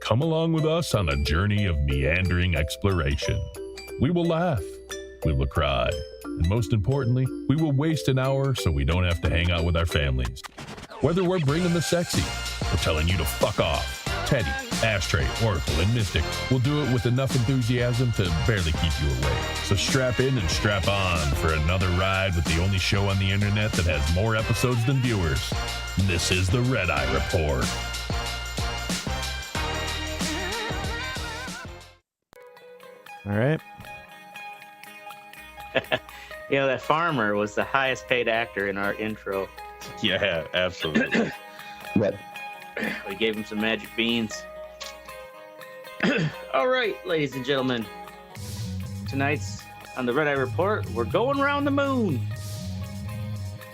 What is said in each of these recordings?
come along with us on a journey of meandering exploration. We will laugh, we will cry, and most importantly, we will waste an hour so we don't have to hang out with our families. Whether we're bringing the sexy or telling you to fuck off, Teddy, Ashtray, Oracle, and Mystic will do it with enough enthusiasm to barely keep you awake. So strap in and strap on for another ride with the only show on the internet that has more episodes than viewers. This is the Red Eye Report. All right. You know, that farmer was the highest paid actor in our intro. Yeah, absolutely. But We gave him some magic beans. All right, ladies and gentlemen. Tonight's on the Red Eye Report, we're going around the moon.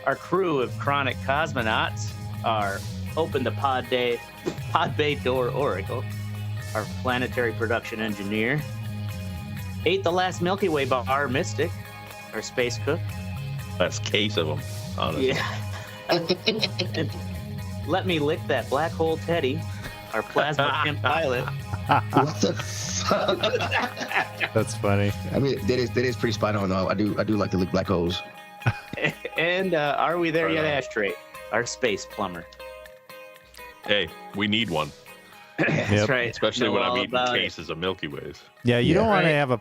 Our crew of chronic cosmonauts are Open the Pod Bay Door Oracle, our planetary production engineer. Ate the last Milky Way bar Mystic, our space cook. Last case of them, honestly. Yeah. Let me lick that black hole Teddy, our plasma pimp pilot. what the fuck? That's funny. I mean, that is pretty spot on though. I do like to lick black holes. And are we there yet, Ashtray, our space plumber? Hey, we need one, That's right. especially Know when I'm all eating about it. cases of Milky Ways Yeah, you Yeah. don't want to Right. have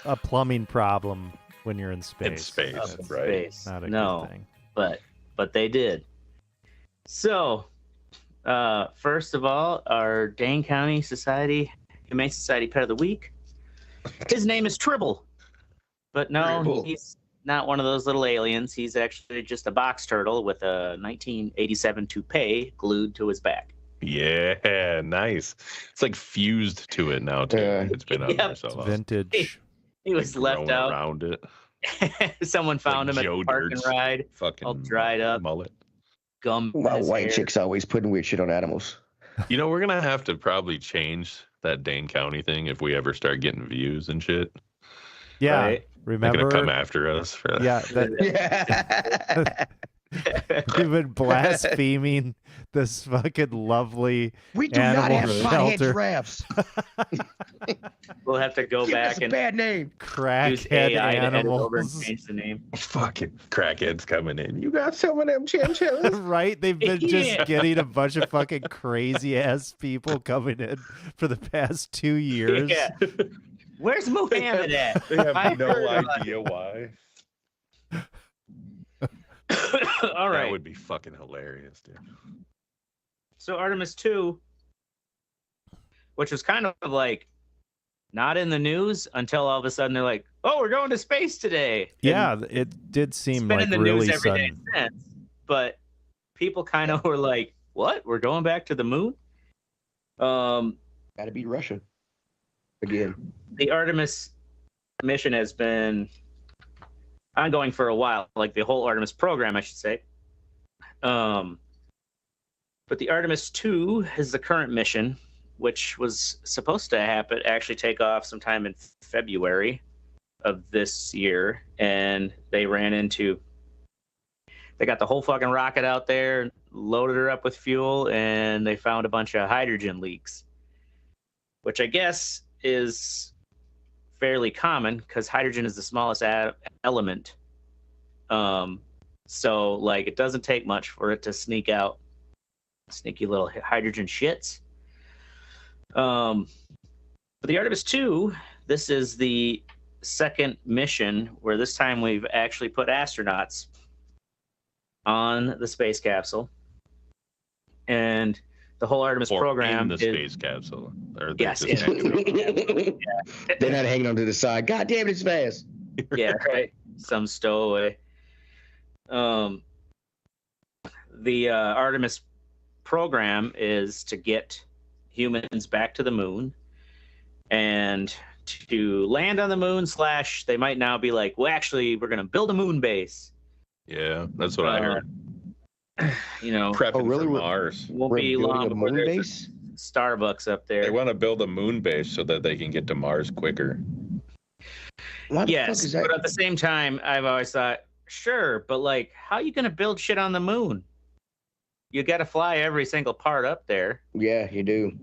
a plumbing problem when you're in space. in space, Up in right? space. Not a No, good thing. but they did. So, first of all, our Dane County Humane Society Pet of the Week. His name is Tribble, but no, Tribble. he's not one of those little aliens. He's actually just a box turtle with a 1987 toupee glued to his back. Yeah, nice. It's like fused to it now too. Yeah. It's been out Yep. there so It's long. vintage. He was left Growing out. around it. Someone found Like him at Joe the park and Dirt's ride, Fucking all dried up. mullet. gum. in Why his white hair. chicks always putting weird shit on animals? You know, we're gonna have to probably change that Dane County thing if we ever start getting views and shit. Yeah, Right. They're gonna remember? come after us for that. Yeah, that Yeah. we've been blaspheming this fucking lovely. we do not have Animal pothead shelter. giraffes. We'll have to go Give us back a and bad name. use Crackhead AI to edit over and animals. change the name. Fucking crackheads coming in. You got some of them chinchillas? Right? They've been Yeah. just getting a bunch of fucking crazy ass people coming in for the past 2 years. Yeah. Where's Muhammad at? They have I no heard about idea why. All That right. would be fucking hilarious, dude. So Artemis II, which was kind of like not in the news until all of a sudden they're like, "Oh, we're going to space today." And Yeah, it did it's seem been like in the really news every day sudden. since. But people kind of were like, "What? We're going back to the moon?" Gotta beat Russia. Again. The Artemis mission has been ongoing for a while, like the whole Artemis program, I should say. But the Artemis II is the current mission, which was supposed to actually take off sometime in February of this year, and they got the whole fucking rocket out there, loaded her up with fuel, and they found a bunch of hydrogen leaks, which I guess is fairly common because hydrogen is the smallest element. So like it doesn't take much for it to sneak out. Sneaky little hydrogen shits. But the Artemis II, this is the second mission where this time we've actually put astronauts on the space capsule. And the whole Artemis Or program in the is space capsule. Or they Yes, just yeah. hang out. They're not hanging on to the side. God damn it, it's fast. yeah, right. Some stowaway. The Artemis program is to get humans back to the moon and to land on the moon / they might now be like, well, actually, we're going to build a moon base. Yeah, that's what I heard. You know, Prepping really? for Mars. won't We're be building long a before moon there's base? a Starbucks up They there. want to build a moon base so that they can get to Mars quicker. Why the fuck Yes, is that? but at the same time, I've always thought, sure, but like, how are you going to build shit on the moon? You got to fly every single part up there. Yeah, you do.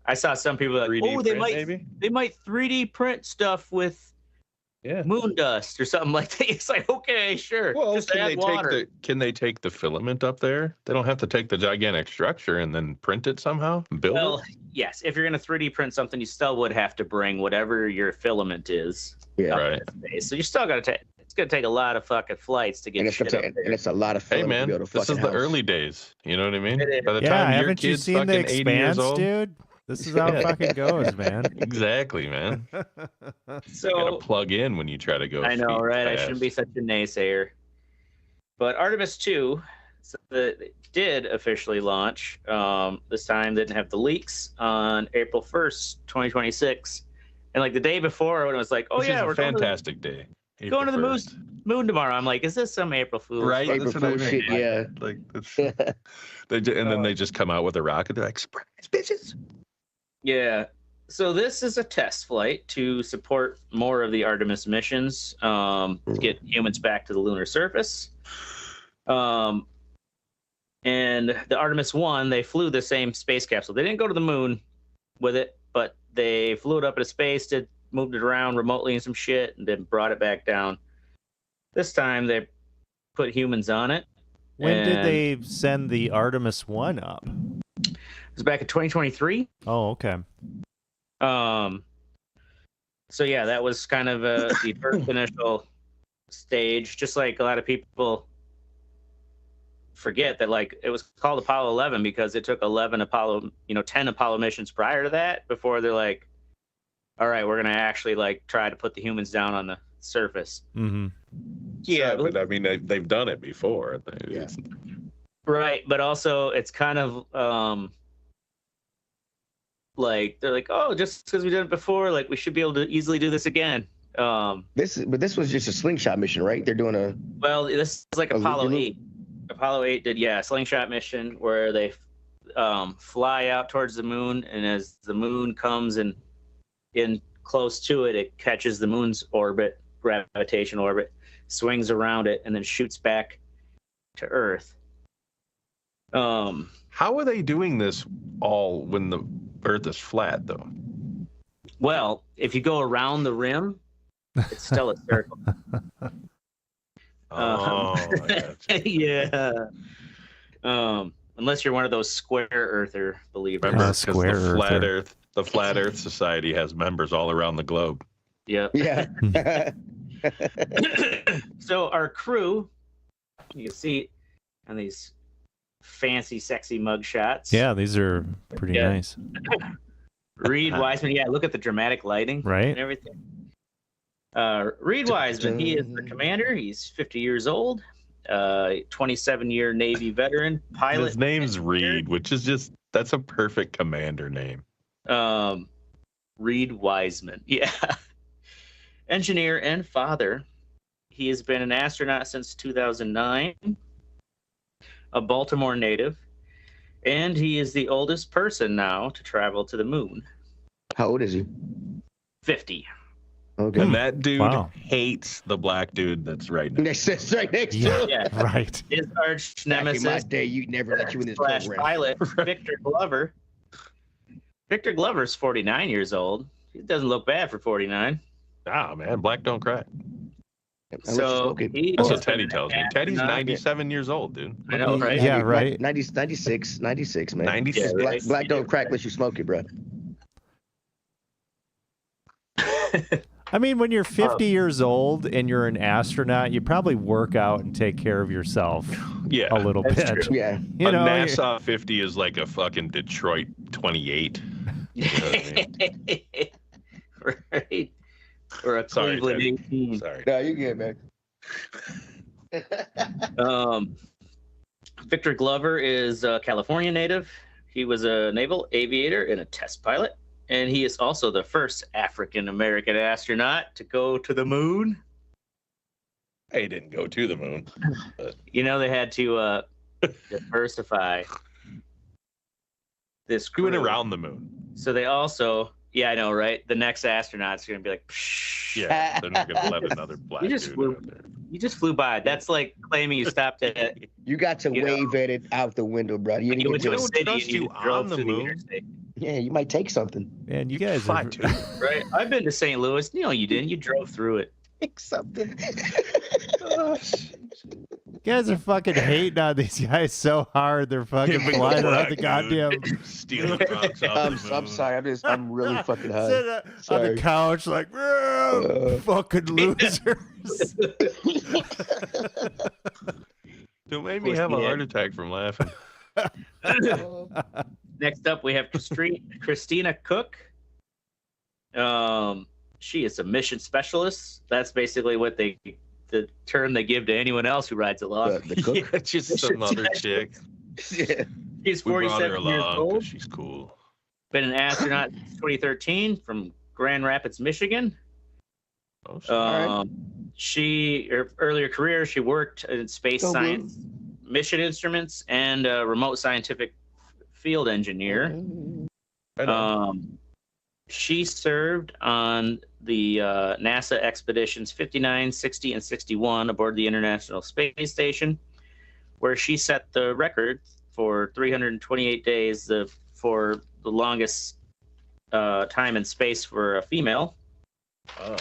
I saw some people like, 3D oh, they print, might they might 3D print stuff with moon dust or something like that. It's like, okay, sure. Well, just can add they water. can they take the filament up there? They don't have to take the gigantic structure and then print it somehow, build Well, it. yes, if you're going to 3D print something, you still would have to bring whatever your filament is. Yeah. Right. Space. So you still got to take. It's going to take a lot of fucking flights to get And it's, shit up there. and it's a lot of Hey fun to man, be able to this is fucking the house. early days. You know what I mean? It is. By the Yeah, time your haven't you kid's seen the fucking 80 years Expanse, old, dude? This is how it fucking goes, man. exactly, man. You gotta So plug in when you try to go. I know, feet right? I fast. shouldn't be such a naysayer. But Artemis II did officially launch. This time didn't have the leaks on April 1st, 2026. And like the day before, when it was like, oh This yeah, is a we're fantastic day. going to the April 1st. moon tomorrow. I'm like, is this some April Fool's? Right? April That's what I Fool's mean. shit, yeah. Like, and then they just come out with a rocket. They're like, surprise, bitches. Yeah. So this is a test flight to support more of the Artemis missions, to get humans back to the lunar surface. And the Artemis 1, they flew the same space capsule. They didn't go to the moon with it, but they flew it up into space, moved it around remotely and some shit, and then brought it back down. This time they put humans on it. When did and they send the Artemis 1 up? It was back in 2023. Oh, okay. So yeah, that was kind of the first initial stage. Just like a lot of people forget that, like, it was called Apollo 11 because it took 10 Apollo missions prior to that before they're like, all right, we're gonna actually like try to put the humans down on the surface. Mm-hmm. Yeah, but I mean, they've done it before. Yeah. Right, but also it's kind of like they're like, oh, just because we did it before, like we should be able to easily do this again. This was just a slingshot mission, right? They're doing a Well, this is like A Apollo loop-de-loop? 8. Apollo 8 did, a slingshot mission where they fly out towards the moon, and as the moon comes in close to it, it catches the moon's orbit, gravitational orbit, swings around it, and then shoots back to Earth. How are they doing this all when the Earth is flat, though? Well, if you go around the rim, it's still a circle. Oh, I gotcha. Yeah. Unless you're one of those square earther believers. Remember, because Square the Flat Earth Society has members all around the globe. Yep. yeah. So our crew, you can see on these fancy, sexy mug shots. Yeah, these are pretty Yeah. nice. Reed Wiseman. Yeah, look at the dramatic lighting Right. and everything. Reed Wiseman, he is the commander. He's 50 years old, 27-year Navy veteran, pilot. His name's Reed, which is that's a perfect commander name. Reed Wiseman. Yeah. Engineer and father. He has been an astronaut since 2009, a Baltimore native, and he is the oldest person now to travel to the moon. How old is he? 50. Okay. And that dude Wow. hates the black dude that's right next. Right next Yeah. to him. Yeah. Right. His arch Back in my nemesis day, you'd never let you in this slash program. pilot, Victor Glover. Victor Glover's 49 years old. He doesn't look bad for 49. Ah, man, black don't cry. Unless you So smoke it. he That's has what Teddy been tells me. an Teddy's astronaut. 97 years old, dude. I know, right? Yeah, right. 96, man. 96. Yeah, Black, right. black don't crack unless you smoke it, bro. I mean, when you're 50 years old and you're an astronaut, you probably work out and take care of yourself Yeah. a little That's bit. true. Yeah. You a know, NASA 50 is like a fucking Detroit 28. You know what I mean? Right. Or a Sorry, Cleveland Teddy. 18. Sorry. No, you good, man. Victor Glover is a California native. He was a naval aviator and a test pilot. And he is also the first African American astronaut to go to the moon. He didn't go to the moon. You know, they had to diversify this He went crew. around the moon. So they also, yeah, I know, right? The next astronaut's going to be like, psh, Yeah, they're not going to let another black You just dude flew- out there. you just flew by. That's like claiming you stopped at You got to You know. wave at it out the window, bro. You you didn't went get to a to don't city trust and you you on drove the through the moon. interstate. Yeah, you might take something. Man, you guys are, Right? I've been to St. Louis. No, you didn't. You drove through it. Take something. you guys are fucking hating on these guys so hard. They're fucking flying around the goddamn. Stealing rocks off the moon. I'm sorry. I'm really fucking high. Sit on Sorry. the couch like, fucking losers. Don't make me have a heart attack from laughing. Next up, we have Christina Cook. She is a mission specialist. That's basically what the term they give to anyone else who rides along. The cook? Yeah, just some other chick. Yeah. She's We brought her 47 years along old. 'cause she's cool. Been an astronaut since 2013 from Grand Rapids, Michigan. Oh, shit. Her earlier career, she worked in space Go blue. science, mission instruments, and a remote scientific field engineer. Right on. She served on the NASA expeditions 59, 60, and 61 aboard the International Space Station, where she set the record for 328 days for the longest time in space for a female. Oh.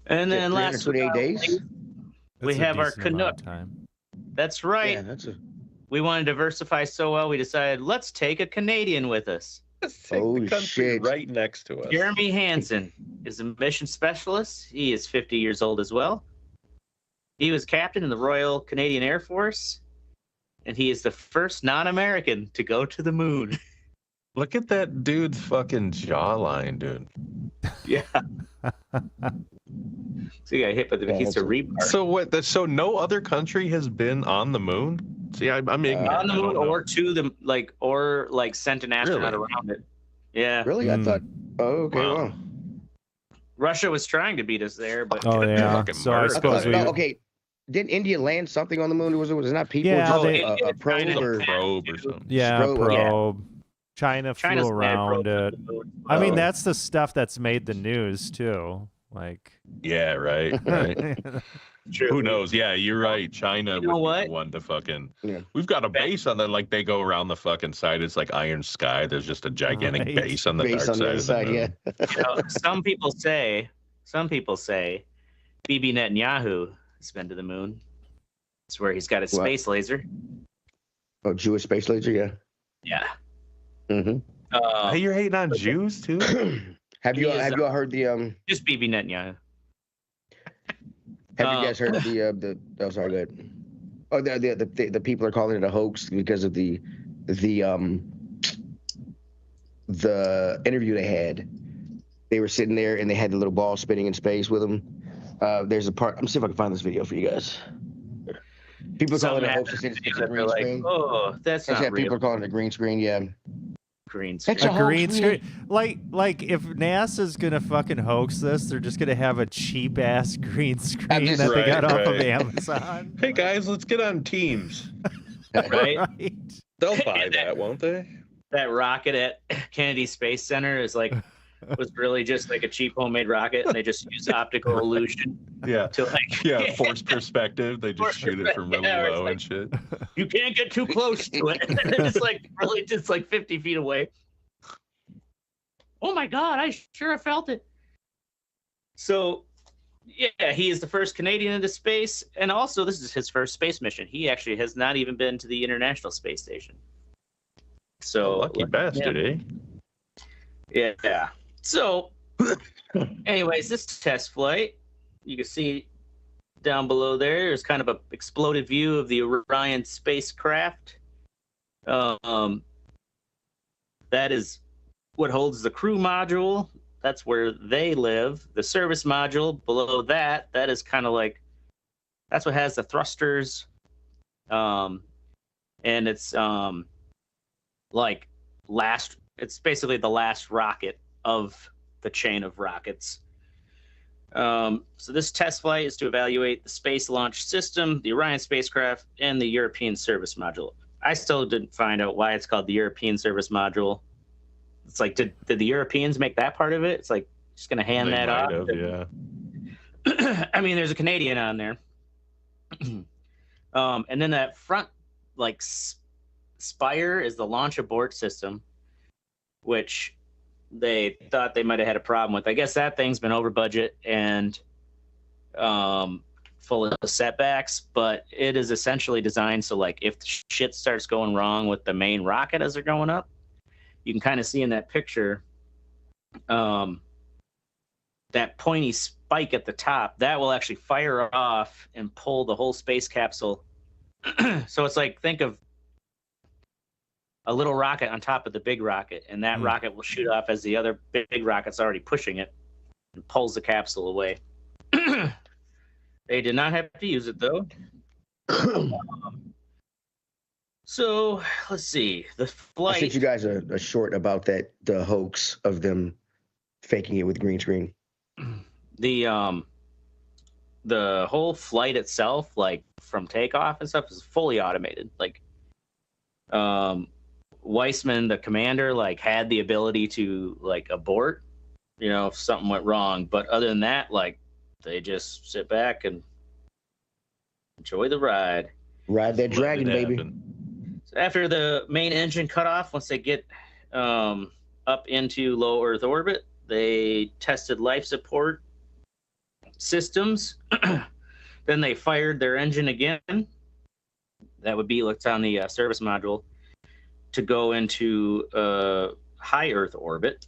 And then last 328 days? we That's a have our decent amount of Canuck. time. That's right. Yeah, that's a. We want to diversify so well, we decided let's take a Canadian with us. Oh, the country shit. right next to us. Jeremy Hansen is a mission specialist. He is 50 years old as well. He was captain in the Royal Canadian Air Force, and he is the first non-American to go to the moon. Look at that dude's fucking jawline, dude. Yeah. So he got hit by the piece of rebar. So what? So no other country has been on the moon? See, I'm ignorant. On the I don't moon know. or to the or sent an astronaut Really? around it. Yeah. Really? I thought. Oh, okay. Wow. Well. Russia was trying to beat us there, but Oh yeah. Fucking So I murder. suppose we. No, okay. Didn't India land something on the moon? Was it not people? Yeah, Just they- a probe China- or Probe or something. Yeah, Probe, yeah. probe. China flew China's mad around broke it. to the moon. I mean, Oh. that's the stuff that's made the news too. Like, Yeah, right, right. True. Who knows? Yeah, you're right. China You know would be what? the one to fucking. Yeah. We've got a base on that. Like they go around the fucking side. It's like Iron Sky. There's just a gigantic Right. base on the base dark on the other side. side? Of the Yeah. moon. You know, some people say Bibi Netanyahu has been to the moon. It's where he's got his What? space laser. Oh, Jewish space laser. Yeah. Yeah. Mm-hmm. Hey, you're hating on Jews too? Have you He is, have you all heard the Just Bibi Netanyahu. Have you guys heard of the? Oh, sorry, go ahead. Oh, the people are calling it a hoax because of the interview they had. They were sitting there and they had the little ball spinning in space with them. There's a part. I'm see if I can find this video for you guys. People call it a hoax. It's a They're green like, screen. oh, that's That's not what people real. are calling it a green screen. Yeah. Green screen. It's a a hoax, green man. screen. Like if NASA's gonna fucking hoax this, they're just gonna have a cheap ass green screen just- that they got Right, off of right. Amazon. Hey guys, let's get on Teams. Right? They'll buy that, won't they? That rocket at Kennedy Space Center is like was really just like a cheap homemade rocket, and they just use optical illusion Yeah. to like Yeah, forced perspective. They Forced just shoot it from really perspective. Yeah, low it's and shit. you can't get too close to it. They're just like really just like 50 feet away. Oh my god, I sure felt it. So yeah, he is the first Canadian into space, and also this is his first space mission. He actually has not even been to the International Space Station. So Lucky bastard, eh? yeah. So, anyways, this test flight, you can see down below there's kind of a exploded view of the Orion spacecraft. That is what holds the crew module. That's where they live. The service module below that is kind of like, that's what has the thrusters. And it's like it's basically the last rocket of the chain of rockets. So this test flight is to evaluate the Space Launch System, the Orion spacecraft, and the European Service Module. I still didn't find out why it's called the European Service Module. It's like, did the Europeans make that part of it? It's like, just going to hand They that might off. have, yeah. I mean, there's a Canadian on there. And then that front, like, spire is the launch abort system. which they thought they might have had a problem with. I guess that thing's been over budget and full of setbacks, but it is essentially designed so, like, if shit starts going wrong with the main rocket as they're going up, you can kind of see in that picture that pointy spike at the top that will actually fire off and pull the whole space capsule. So it's like, think of a little rocket on top of the big rocket, and that rocket will shoot off as the other big rocket's already pushing it and pulls the capsule away. They did not have to use it, though. So let's see. The flight. I sent you guys a short about that, the hoax of them faking it with green screen. The whole flight itself, like from takeoff and stuff, is fully automated. Like, Weissman, the commander, like had the ability to like abort, you know, if something went wrong. But other than that, like, they just sit back and enjoy the ride. Ride that dragon, baby. So after the main engine cut off, once they get up into low Earth orbit, they tested life support systems. Then they fired their engine again. That would be what's on the service module to go into high Earth orbit.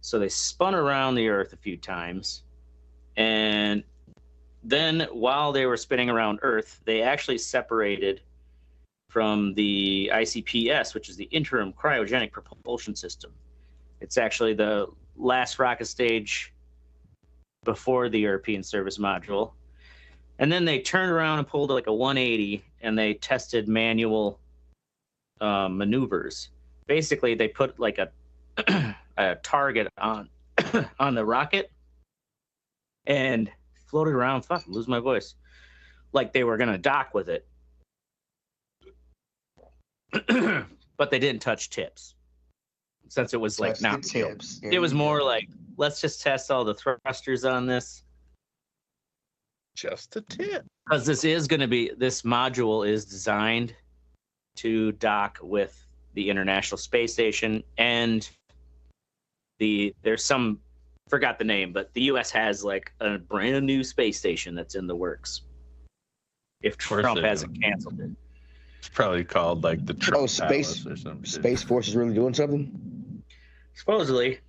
So they spun around the Earth a few times. And then while they were spinning around Earth, they actually separated from the ICPS, which is the Interim Cryogenic Propulsion System. It's actually the last rocket stage before the European Service Module. And then they turned around and pulled like a 180, and they tested manual maneuvers. Basically, they put like a target on on the rocket and floated around. Fuck, lose my voice. Like they were gonna dock with it, but they didn't touch tips, since it was like not tips. It was more like, let's just test all the thrusters on this. Just a tip. Because this module is designed to dock with the International Space Station, and there's some, forgot the name, but the U.S. has like a brand new space station that's in the works. If Trump hasn't canceled it. It's probably called like the Trump Palace or something. Space Force is really doing something? Supposedly.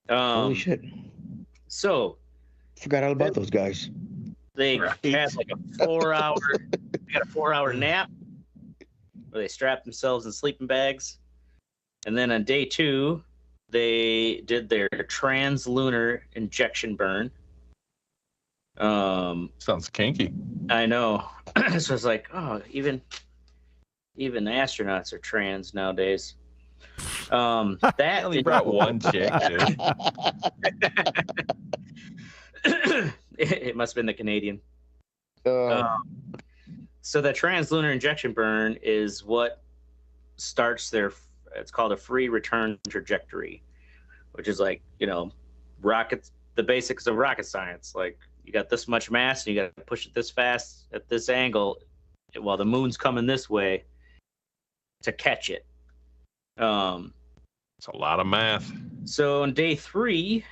Holy shit. So. Forgot all about those guys. They had like a 4-hour nap where they strapped themselves in sleeping bags. And then on day 2, they did their trans-lunar injection burn. Sounds kinky. I know. So it's like, oh, even astronauts are trans nowadays. That only brought one chick, dude. It must have been the Canadian. So the trans-lunar injection burn is what starts it's called a free return trajectory, which is like, you know, rockets, the basics of rocket science. Like, you got this much mass and you got to push it this fast at this angle while the moon's coming this way to catch it. It's a lot of math. So on day 3,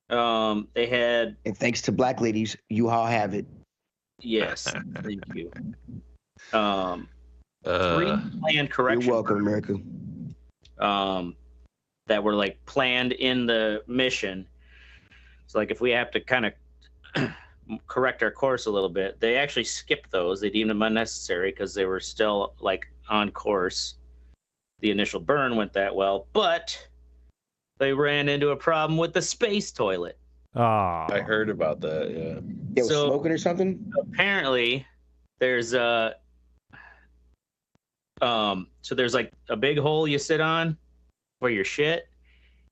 they had, and thanks to black ladies, you all have it. Yes, thank you. 3 planned correction. You're welcome, America. That were like planned in the mission. So like if we have to kind of correct our course a little bit, they actually skipped those. They deemed them unnecessary because they were still like on course. The initial burn went that well, but they ran into a problem with the space toilet. Oh. I heard about that, yeah. It was smoking or something? Apparently, there's so there's like a big hole you sit on for your shit,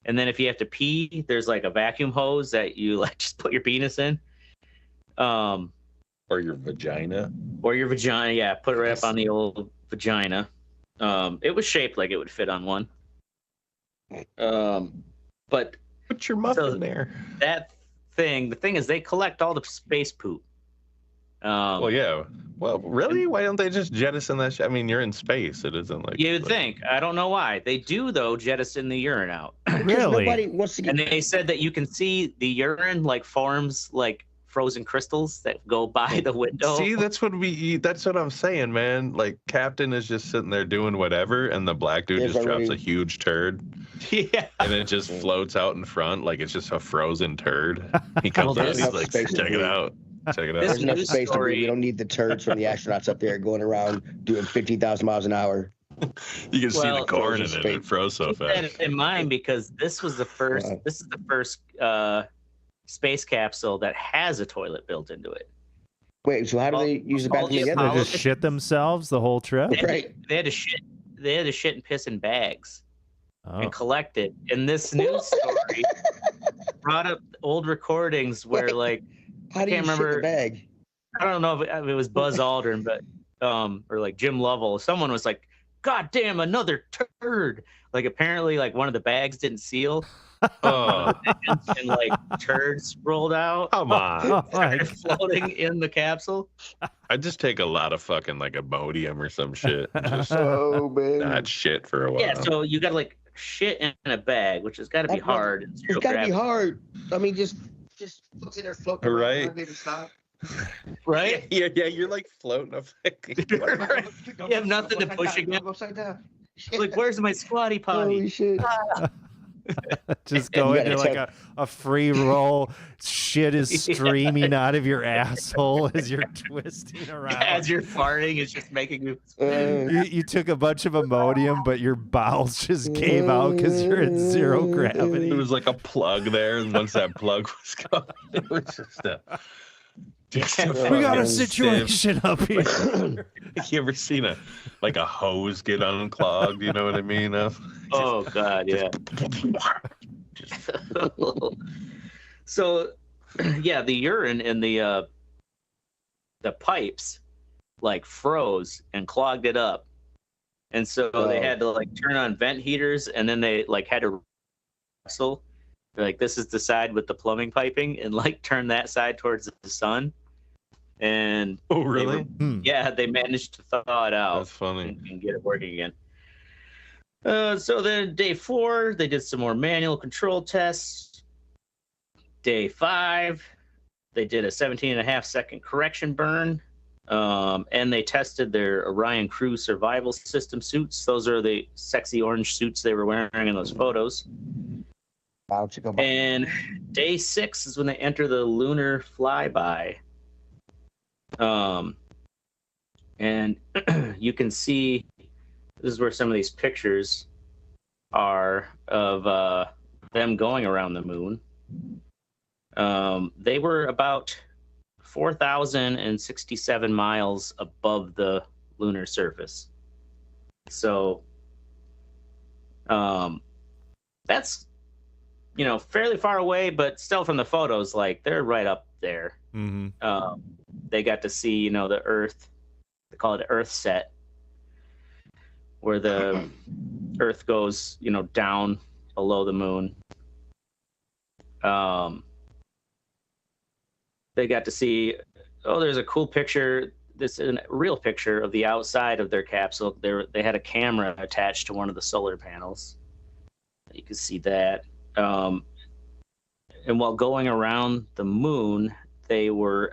and then if you have to pee, there's like a vacuum hose that you like just put your penis in. Or your vagina. Or your vagina, yeah. Put it right up on the old vagina. It was shaped like it would fit on one. But put your muffin there. The thing is they collect all the space poop. Well, yeah, Well, really? Why don't they just jettison that shit? I mean, you're in space. It isn't like You'd think. I don't know why. They do, though, jettison the urine out. Really? Nobody wants to And get. they said that you can see the urine like forms like frozen crystals that go by the window. See, that's what I'm saying, man. Like, Captain is just sitting there doing whatever, and the black dude There's just drops already- a huge turd, Yeah. and it just floats out in front like it's just a frozen turd. He comes Well, out, and there's he's like, space check to it breathe. out. Check it out. This There's enough news space to story- breathe. We don't need the turds from the astronauts up there going around doing 15,000 miles an hour. You can see the Well, corn in it. frozen It froze so Keep that fast. in mind because this was the first. Wow. This is the first space capsule that has a toilet built into it. Wait, so how do they use the all bathroom the together? They Apollo- just shit themselves the whole trip. Right. They had to shit. They had to shit and piss in bags Oh. and collect it. And this news story brought up old recordings where, like, How do you Can't shit in remember- the bag? I don't know if it was Buzz Aldrin, but or like Jim Lovell. Someone was like, "God damn, another turd!" Like apparently, like one of the bags didn't seal, Oh, and like turds rolled out, come on. Oh my started floating in the capsule. I'd just take a lot of fucking like Imodium or some shit. And just Oh, man. not shit for a while. Yeah, so you got to like shit in a bag, which has got to be That's not- hard. in zero It's got to be gravity, hard. I mean, just in there floating around, Right. maybe stop. right? Yeah, you're like floating up. You have nothing to push against. Upside down. Like, where's my squatty potty? Holy shit. Just You go gotta into like a free roll. Shit is streaming out of your asshole as you're twisting around. As you're farting, it's just making you. You took a bunch of Imodium, but your bowels just gave out because you're at zero gravity. There was like a plug there, and once that plug was gone, it was just a. We got a fucking situation up here. You ever seen a hose get unclogged? You know what I mean? Oh God, yeah. So, yeah, the urine in the pipes like froze and clogged it up, and so they had to like turn on vent heaters, and then they like had to wrestle. Like, this is the side with the plumbing piping, and like turn that side towards the sun. And Oh, they really? were- yeah, they managed to thaw it out That's funny. and get it working again. So then day 4, they did some more manual control tests. Day 5, they did a 17.5-second correction burn. And they tested their Orion Crew survival system suits. Those are the sexy orange suits they were wearing in those photos. Wow, chicka, wow. And day 6 is when they enter the lunar flyby. And you can see, this is where some of these pictures are of them going around the moon. They were about 4,067 miles above the lunar surface. So that's, fairly far away, but still from the photos, like, they're right up there. Mm-hmm. They got to see, the Earth. They call it Earth set, where the Earth goes, down below the moon. They got to see. Oh, there's a cool picture. This is a real picture of the outside of their capsule. They had a camera attached to one of the solar panels. You can see that. And while going around the moon, they were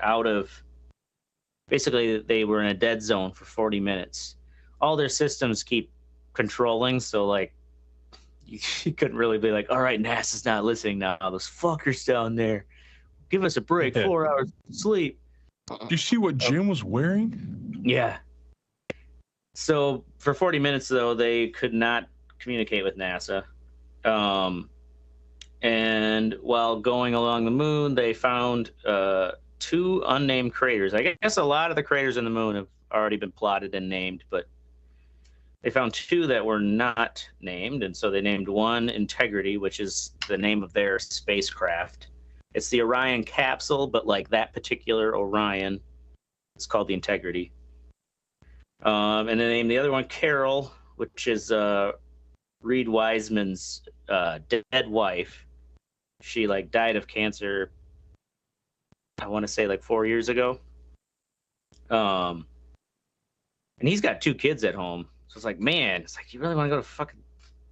they were in a dead zone for 40 minutes. All their systems keep controlling, so like you couldn't really be like, all right, NASA's not listening now. Those fuckers down there, give us a break. 4 hours of sleep. Do you see what Jim was wearing? Yeah. So for 40 minutes, though, they could not communicate with NASA. And while going along the moon, they found 2 unnamed craters. I guess a lot of the craters in the moon have already been plotted and named, but they found 2 that were not named. And so they named one Integrity, which is the name of their spacecraft. It's the Orion capsule, but like that particular Orion, it's called the Integrity. And they named the other one Carol, which is Reed Wiseman's dead wife. She like died of cancer, I want to say like 4 years ago. And he's got 2 kids at home. So it's like, man, it's like, you really want to go to fucking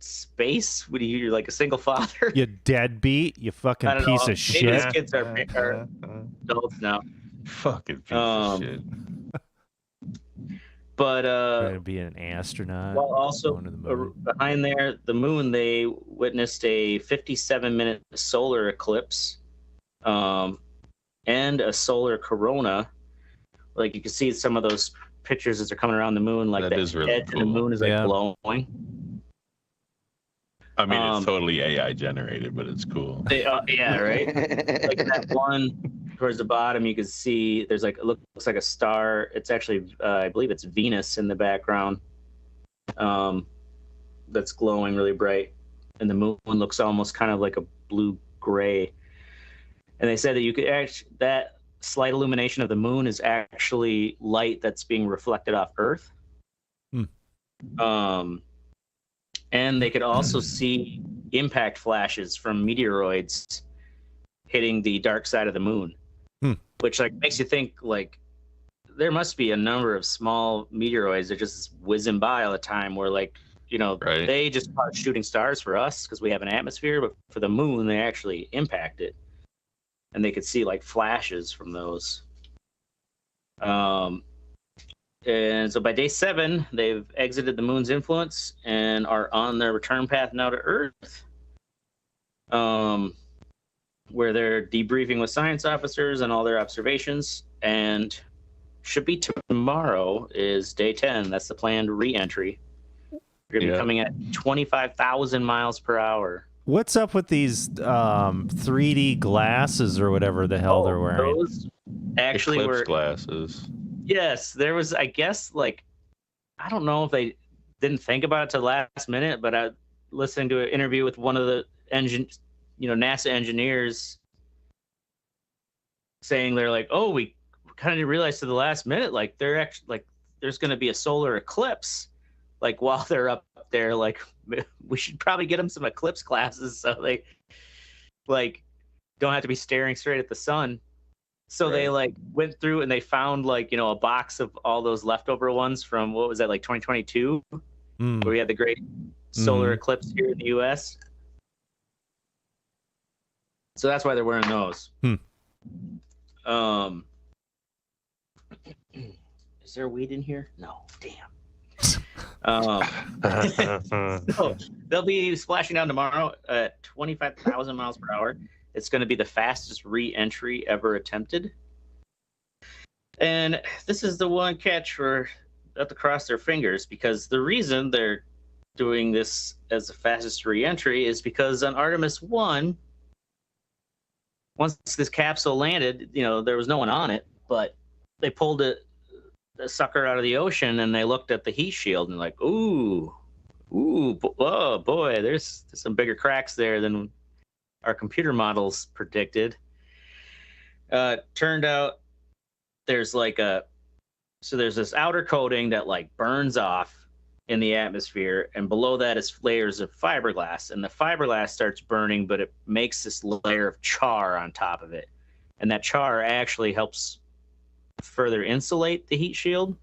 space? What are you, like a single father? You deadbeat, you fucking I don't piece know. of Maybe shit. his kids are adults now. Fucking piece of shit. But Trying to be an astronaut. well, also going to the moon. behind there, the moon, they witnessed a 57-minute solar eclipse, and a solar corona. Like you can see some of those pictures as they're coming around the moon, like That is really edge of the cool. moon is like Yeah. glowing. I mean, it's totally AI generated, but it's cool. Yeah, right. Like that one towards the bottom, you can see there's like, it looks like a star. It's actually, I believe it's Venus in the background, that's glowing really bright, and the moon looks almost kind of like a blue gray. And they said that you could actually, that slight illumination of the moon is actually light that's being reflected off Earth. And they could also see impact flashes from meteoroids hitting the dark side of the moon, which like makes you think like there must be a number of small meteoroids that just whizzing by all the time, where like, you know, Right. they just are shooting stars for us because we have an atmosphere, but for the moon they actually impact it, and they could see like flashes from those. And so by day 7, they've exited the moon's influence and are on their return path now to Earth, where they're debriefing with science officers and all their observations. And should be tomorrow is day 10. That's the planned re-entry. You're going to be coming at 25,000 miles per hour. What's up with these 3D glasses or whatever the hell they're wearing? Those actually Eclipse were glasses. Yes, there was, I guess, like, I don't know if they didn't think about it to the last minute, but I listening to an interview with one of the NASA engineers saying they're like, oh, we kind of didn't realize to the last minute, like they're actually like there's going to be a solar eclipse, like while they're up there, like we should probably get them some eclipse glasses so they like don't have to be staring straight at the sun. So they like went through and they found like, you know, a box of all those leftover ones from, what was that, like 2022, where we had the great solar eclipse here in the U.S. So that's why they're wearing those. Is there weed in here? No. Damn. So they'll be splashing down tomorrow at 25,000 miles per hour. It's going to be the fastest re-entry ever attempted. And this is the one catch for have to cross their fingers, because the reason they're doing this as the fastest re-entry is because on Artemis I, once this capsule landed, you know, there was no one on it, but they pulled the sucker out of the ocean and they looked at the heat shield and like, oh boy, there's some bigger cracks there than our computer models predicted. Turned out there's like there's this outer coating that like burns off in the atmosphere, and below that is layers of fiberglass, and the fiberglass starts burning, but it makes this layer of char on top of it, and that char actually helps further insulate the heat shield,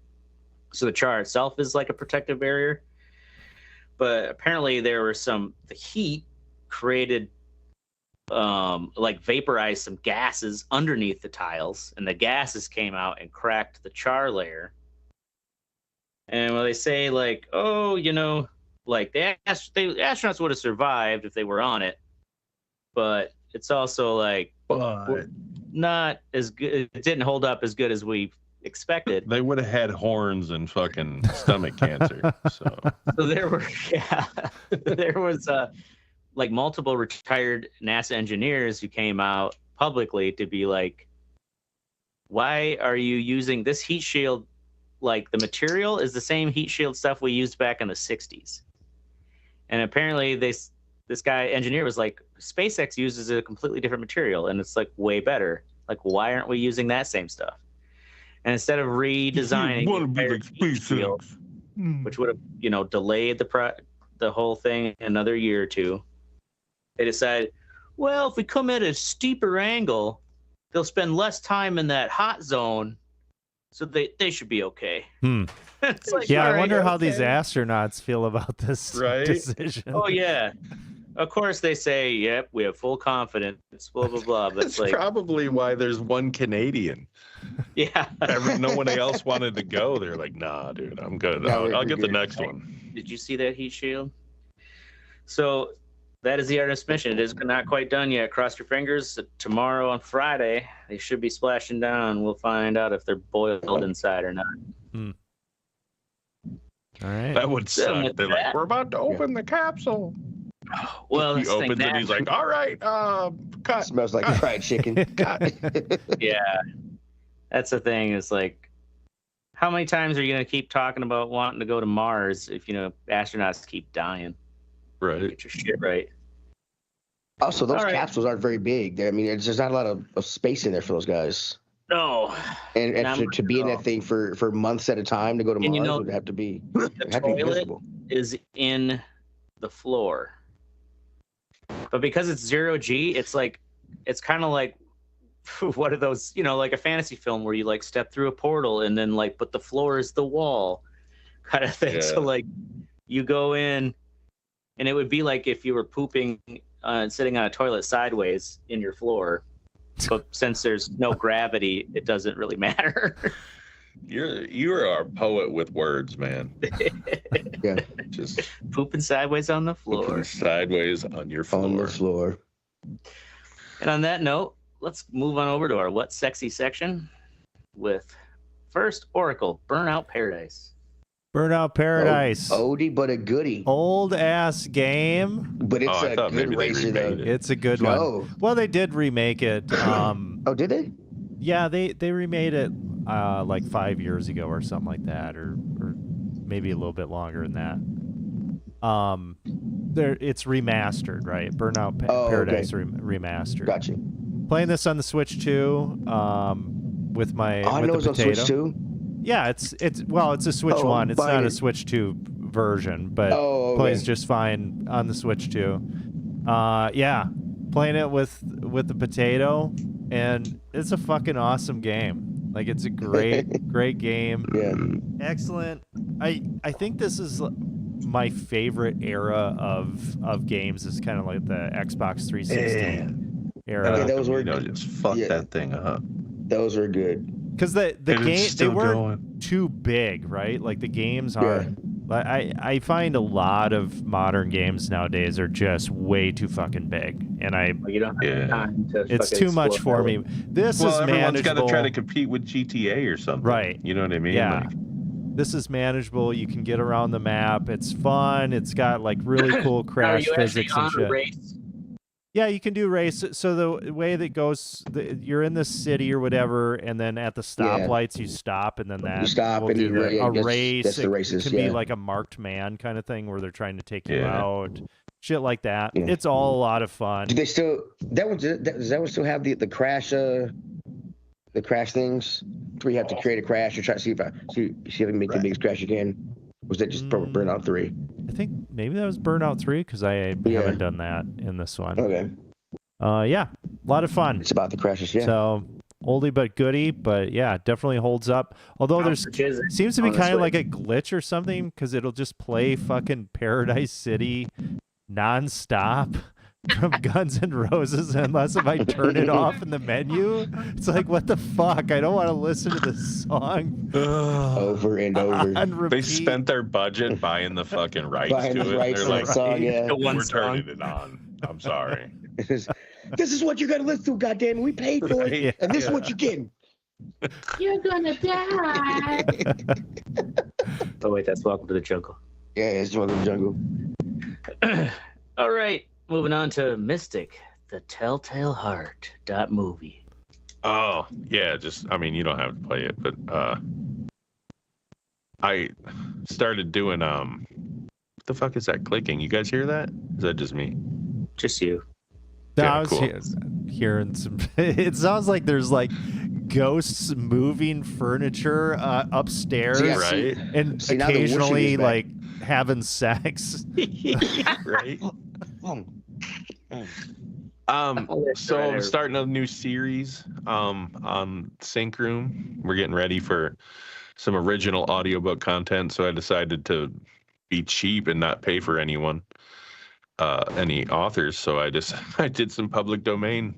so the char itself is like a protective barrier. But apparently there were the heat created like vaporized some gases underneath the tiles, and the gases came out and cracked the char layer. And when they say like, oh, you know, like the astronauts would have survived if they were on it, but it's also like not as good. It didn't hold up as good as we expected. They would have had horns and fucking stomach cancer. So there was like multiple retired NASA engineers who came out publicly to be like, why are you using this heat shield? Like the material is the same heat shield stuff we used back in the 60s. And apparently this guy engineer was like, SpaceX uses a completely different material and it's like way better. Like, why aren't we using that same stuff? And instead of redesigning the heat shield, which would have, you know, delayed the whole thing another year or two, they decided, well, if we come at a steeper angle, they'll spend less time in that hot zone So they should be okay. It's like, Yeah, all I right, wonder how these okay. astronauts feel about this Right? decision. Oh yeah, of course they say, "Yep, we have full confidence." Blah blah blah. But That's it's like, probably why there's one Canadian. yeah. No one else wanted to go. They're like, nah, dude, I'm good. No, we're I'll get the good. next one. Did you see that heat shield? So that is the Artemis mission. It is not quite done yet. Cross your fingers. Tomorrow on Friday, they should be splashing down. We'll find out if they're boiled inside or not. All right. That would suck. with They're that- like, we're about to open the capsule. Well, He this thing opens it. He's like, all right, cut. Smells like fried chicken. yeah, that's the thing. Is like, how many times are you gonna keep talking about wanting to go to Mars if astronauts keep dying? Right. Get your shit right. Also, those All right. capsules aren't very big. I mean, there's not a lot of space in there for those guys. No, And Not to be in much at that all. thing for months at a time to go to And Mars you know, would have to be the toilet visible. is in the floor, but because it's 0G, it's kind of like what are those? Like a fantasy film where you like step through a portal and then but the floor is the wall, kind of thing. Yeah. So like you go in, and it would be like if you were pooping sitting on a toilet sideways in your floor. But since there's no gravity, it doesn't really matter. You're our poet with words, man. Yeah, Just Pooping sideways on the floor. flipping sideways on your floor. on the floor. And on that note, let's move on over to our What's Sexy section with first Oracle, Burnout Paradise. Burnout Paradise. Oldie but a goodie. Old ass game. But it's I a thought good maybe they racer though. remade it. It's a good No. one. Well, they did remake it. Oh, did they? Yeah, they remade it like 5 years ago or something like that, or maybe a little bit longer than that. It's remastered, right? Burnout Paradise remastered. Gotcha. Playing this on the Switch too, with my I with know the it's on potato. Switch too. Yeah, it's a Switch Oh, One. It's buy not a it. Switch 2 version, but Oh, okay. plays just fine on the Switch 2. Yeah, playing it with the potato, and it's a fucking awesome game. Like, it's a great game. Yeah. Excellent. I think this is my favorite era of games. Is kind of like the Xbox 360 era. Okay, those were just fuck yeah. that thing up. those are good. Because the And it's game, they still weren't going. too big, right? Like the games are. I find a lot of modern games nowadays are just way too fucking big, and You don't have Yeah. time to it's fucking too much explore for me. This Well, is everyone's got manageable. to try to compete with GTA or something. Right. You know what I mean? Yeah. Like, This is manageable. You can get around the map. It's fun. It's got like really cool Are crash you actually physics and on a shit. race? Yeah, you can do race. So the way that goes, you're in the city or whatever, and then at the stoplights you stop, and then that You stop will and do you- the, yeah, a that's- race. that's the It races, can be yeah. like a marked man kind of thing where they're trying to take you Yeah. out, shit like that. Yeah. It's all a lot of fun. Do they still does that one still have the crash things where you have to create a crash or try to see if you can make the biggest crash you can? Was that just Burnout 3? I think maybe that was Burnout 3 because I haven't done that in this one. Okay, Yeah, a lot of fun. it's about the crashes. Yeah. So oldie but goodie, but yeah, definitely holds up. Although there's seems to be on the kind of Switch. like a glitch or something because it'll just play fucking Paradise City nonstop from Guns N' Roses unless if I turn it off in the menu. It's like, what the fuck? I don't want to listen to this song Over and over. on repeat. they spent their budget buying the fucking rights Buying to the it. rights They're to like, the song, yeah. The one we're song. turning it on. I'm sorry. This is what you're gonna listen to, goddamn it. We paid for it, Yeah. and this is what you're getting. You're gonna die. Oh wait, that's Welcome to the Jungle. Yeah, it's Welcome to the Jungle. All right, moving on to Mystic, the Telltale Heart movie. Oh, yeah, you don't have to play it, but I started doing what the fuck is that clicking? You guys hear that? Is that just me? Just you. No, Yeah, I was cool. hearing some. It sounds like there's like ghosts moving furniture upstairs, See, Right? and See, now the whooshing occasionally is back. like having sex. Right? So I'm starting a new series on Sync Room. We're getting ready for some original audiobook content, so I decided to be cheap and not pay for anyone, any authors. So I did some public domain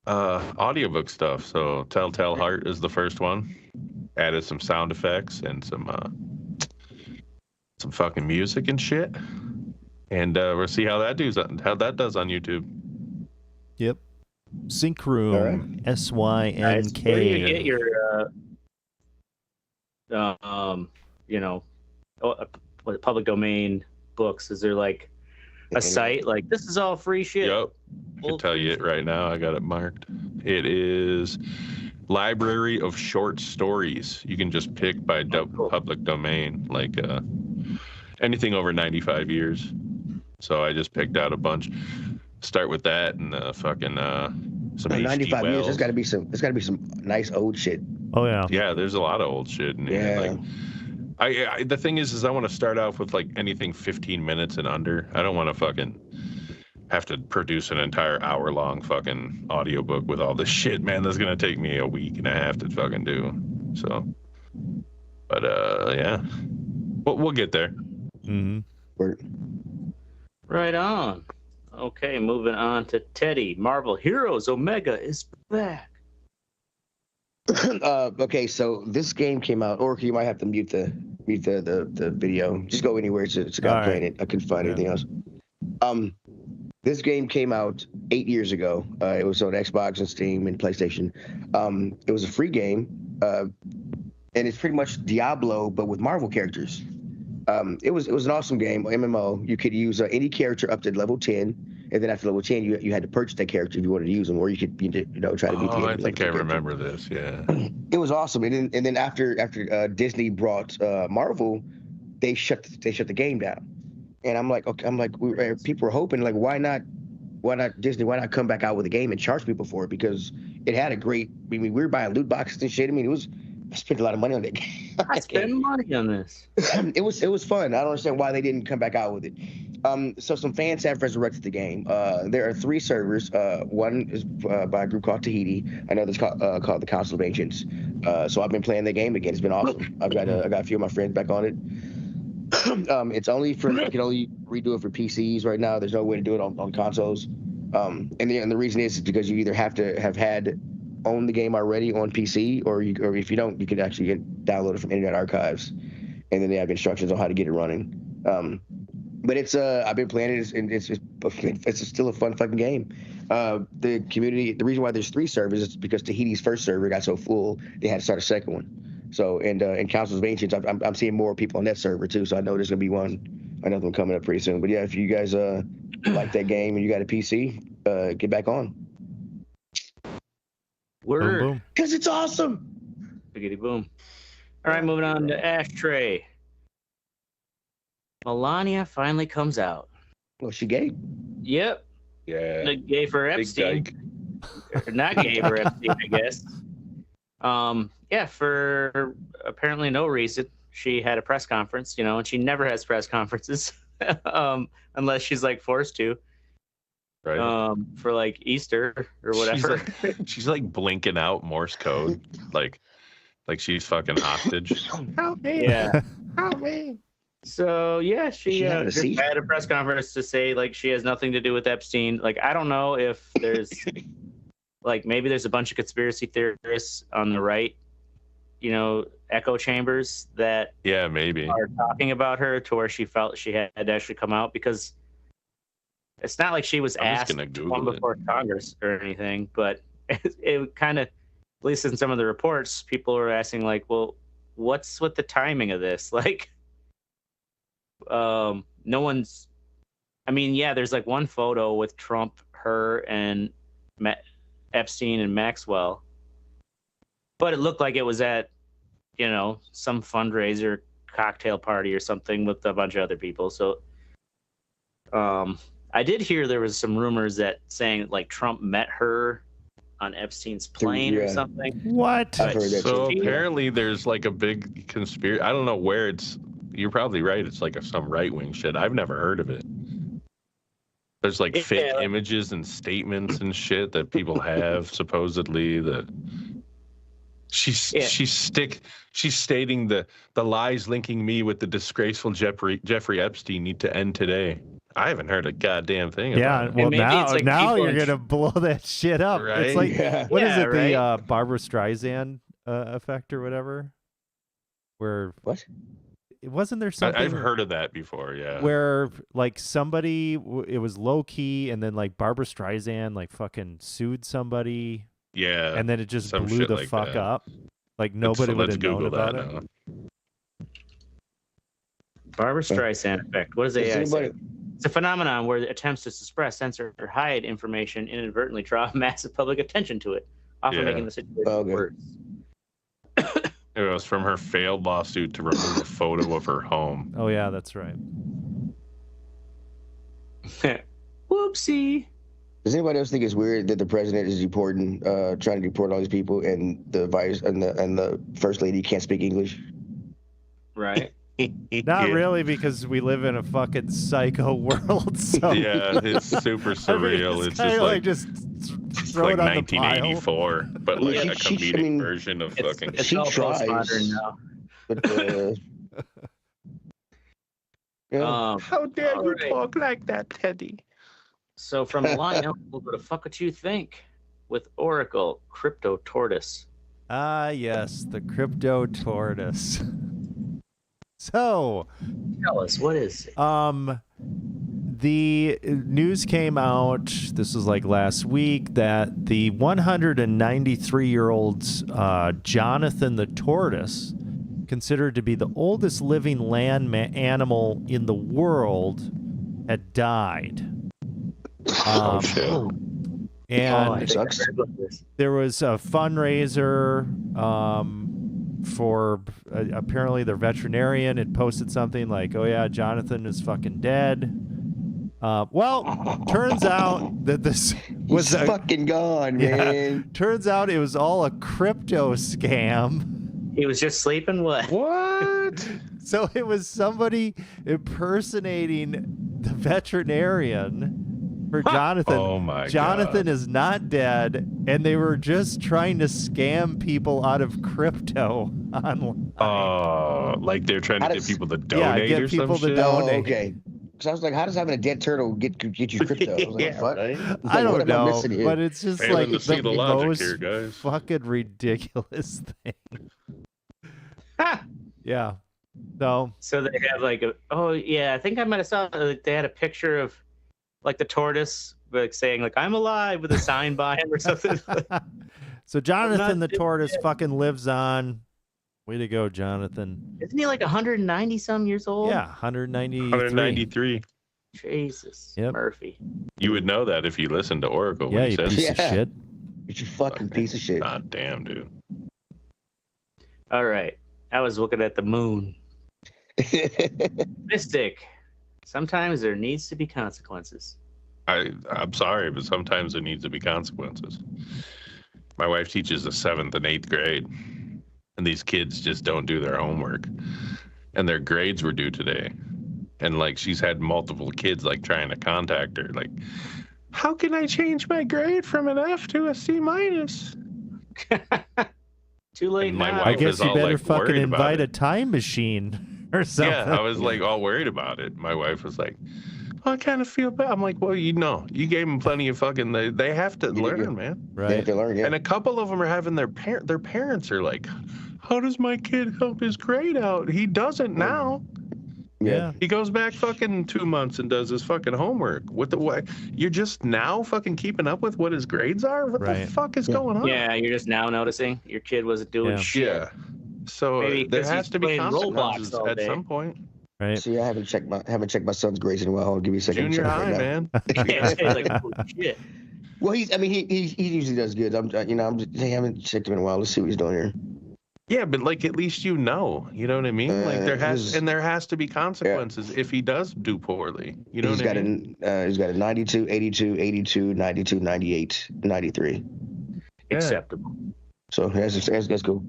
audiobook stuff. So Telltale Heart is the first one. Added some sound effects and some fucking music and shit. And we'll see how that does on YouTube. Yep. Sync Room. All SYNK. Where do you get your, public domain books? Is there like a site like this is all free shit? Yep. I can tell you it right now. I got it marked. It is Library of Short Stories. You can just pick by public domain, like anything over 95 years. So I just picked out a bunch. Start with that and fucking some 95 years. Wells. There's got to be some nice old shit. Oh yeah. Yeah, there's a lot of old shit in here. Yeah. Like, I the thing is I want to start off with like anything 15 minutes and under. I don't want to fucking have to produce an entire hour-long fucking audiobook with all this shit, man. That's gonna take me a week and a half to fucking do. So, but yeah, we'll get there. Mm-hmm. Right on. Okay, moving on to Teddy. Marvel Heroes Omega is back. Okay, so this game came out, or you might have to mute the video. Just go anywhere. It's a guy playing it. I couldn't find anything else. This game came out 8 years ago. It was on Xbox and Steam and PlayStation. It was a free game, and it's pretty much Diablo but with Marvel characters. It was an awesome game, MMO. You could use any character up to level 10, and then after level 10, you had to purchase that character if you wanted to use them, or you could try to beat the game. I think I remember this. Yeah, it was awesome. And then after Disney brought Marvel, they shut the game down. And I'm like, okay, people were hoping, like, why not Disney? Why not come back out with a game and charge people for it? Because it had a great. I mean, we were buying loot boxes and shit. I mean, I spent a lot of money on that game. I spent money on this. It was fun. I don't understand why they didn't come back out with it. So some fans have resurrected the game. There are 3 servers. One is by a group called Tahiti. Another's called the Council of Ancients. So I've been playing the game again. It's been awesome. I got a few of my friends back on it. It's only I can only redo it for PCs right now. There's no way to do it on consoles. And the reason is because you either have to have owned the game already on PC, or if you don't, you can actually download it from Internet Archives, and then they have instructions on how to get it running. But it's I've been playing it, and it's still a fun fucking game. The community, the reason why there's 3 servers is because Tahiti's first server got so full they had to start a second one. So in Councils of Ancients, I'm seeing more people on that server too. So I know there's gonna be another one coming up pretty soon. But yeah, if you guys like that game and you got a PC, get back on. Word. Boom, boom. Because it's awesome. Biggity boom. All right, moving on to Ashtray. Melania finally comes out. Well, she gay. Yep. Yeah. Gay for Epstein. Dyke. Or not gay for Epstein, I guess. Yeah, for apparently no reason. She had a press conference, and she never has press conferences unless she's like forced to. Right. For like Easter or whatever. She's like blinking out Morse code, like she's fucking hostage. Yeah. Help me. So yeah, she Is she just had a press conference to say like she has nothing to do with Epstein. Like I don't know if there's like maybe there's a bunch of conspiracy theorists on the right, echo chambers that maybe are talking about her to where she felt she had to actually come out, because it's not like she was asked to come before Congress or anything, but it kind of, at least in some of the reports, people were asking like, well, what's with the timing of this? Like, no one's, there's like one photo with Trump, her, and Epstein and Maxwell, but it looked like it was at, some fundraiser cocktail party or something with a bunch of other people. So, I did hear there was some rumors that saying like Trump met her on Epstein's plane or something. What? I've heard that So too. apparently there's like a big conspiracy. I don't know where you're probably right. It's like some right-wing shit. I've never heard of it. There's like fake Yeah. images and statements and shit that people have supposedly that she's stating the lies linking me with the disgraceful Jeffrey Epstein need to end today. I haven't heard a goddamn thing Yeah, about it. well maybe now it's like now people you're gonna blow that shit up. Right? It's like Yeah. what is Yeah, it, right? the Barbara Streisand effect or whatever? Where What? wasn't there something I've heard of that before, yeah. where like somebody it was low key and then like Barbara Streisand like fucking sued somebody Yeah. and then it just some blew shit the like fuck that. up. Like nobody would Let's have known Google about that it. now. Barbara Streisand effect. What does Does AI say? anybody- It's a phenomenon where attempts to suppress, censor, or hide information inadvertently draw massive public attention to it, often Yeah. making the situation Okay. worse. It was from her failed lawsuit to remove a photo of her home. Oh yeah, that's right. Whoopsie. Does anybody else think it's weird that the president is trying to deport all these people, and the vice and the first lady can't speak English? Right. Not really, because we live in a fucking psycho world. So Yeah, it's super surreal. It's kinda just like throw like it on the pile. 1984, but Well, like a she- comedic I mean, version of It's, fucking. it's She all tries. postmodern now. But yeah. How dare All right. talk like that, Teddy? So from the line, we'll go to Fuck What You Think with Oracle Crypto Tortoise. Ah, yes, the crypto tortoise. So, Tell us, what is it? the news came out, this was like last week, that the 193-year-old Jonathan the tortoise, considered to be the oldest living land animal in the world, had died. Oh shit! And I think sucks. I read about this. there was a fundraiser for apparently their veterinarian had posted something like, oh yeah, Jonathan is fucking dead. Well, turns out that this was He's fucking gone, yeah, man. turns out it was all a crypto scam. He was just sleeping. What? What? So it was somebody impersonating the veterinarian for Jonathan. Oh my Jonathan God. is not dead, and they were just trying to scam people out of crypto online. Oh, like they're trying to How get does- people to Yeah, donate get or some people to shit. donate. Oh, okay. Because I was like, how does having a dead turtle get you crypto? I was like, Yeah, what? right? I What don't am know, missing here? but it's just Failing like to see the the logic most here, guys. fucking ridiculous thing. Ah! Yeah. So So they have like a. Oh yeah, I think I might have saw. Like, they had a picture of like the tortoise, like saying like "I'm alive" with a sign by him or something. so Jonathan the dead tortoise yet. fucking lives on. Way to go, Jonathan. Isn't he like 190 some years old? Yeah, 193. 193. Jesus, Yep. Murphy. You would know that if you listened to Oracle Yeah, when he you said piece of Yeah. shit. You fucking piece of shit. God damn, dude. All right, I was looking at the moon. Mystic. Sometimes there needs to be consequences. I'm sorry, but sometimes there needs to be consequences. My wife teaches the 7th and 8th grade, and these kids just don't do their homework, and their grades were due today. And like she's had multiple kids like trying to contact her, like, how can I change my grade from an F to a C minus? Too late And my now. I wife guess is you all, better like, fucking worried about invite it. a time machine or something. Yeah, I was like all worried about it. My wife was like, I kind of feel bad. I'm like, well, you gave them plenty of fucking. They have to You did good. learn, man. They have Right. to learn, yeah. And a couple of them are having their parents are like, how does my kid help his grade out? He doesn't now. Yeah. He goes back fucking 2 months and does his fucking homework. What the what? You're just now fucking keeping up with what his grades are? What Right. the fuck is Yeah. going on? Yeah, you're just now noticing your kid wasn't doing Yeah. shit. Yeah. So Maybe there 'cause has he's to be playing Roblox consequences all at day. some point. Right. See, I haven't checked my son's grades in a while. Hold on, give me a second. Junior Check it high, right now. man. Yeah, it's like, holy shit. Well, he usually does good. I haven't checked him in a while. Let's see what he's doing here. Yeah, but like at least you know what I mean? Like there has to be consequences if he does do poorly. You know He's what I got mean? he's got a 92, 82, 82, 92, 98, 93. Yeah. Acceptable. So that's cool.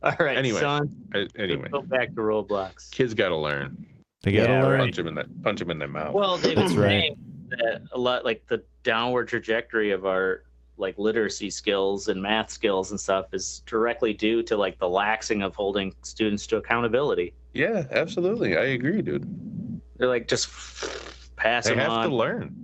All right, Anyway, son. Anyway, Go back to Roblox. kids got to learn. They gotta Yeah, learn. right. Punch him in the mouth. Well, they've been That's right. saying that a lot, like the downward trajectory of our like literacy skills and math skills and stuff is directly due to like the laxing of holding students to accountability. Yeah, absolutely. I agree, dude. They're like just pass They them have on. to learn.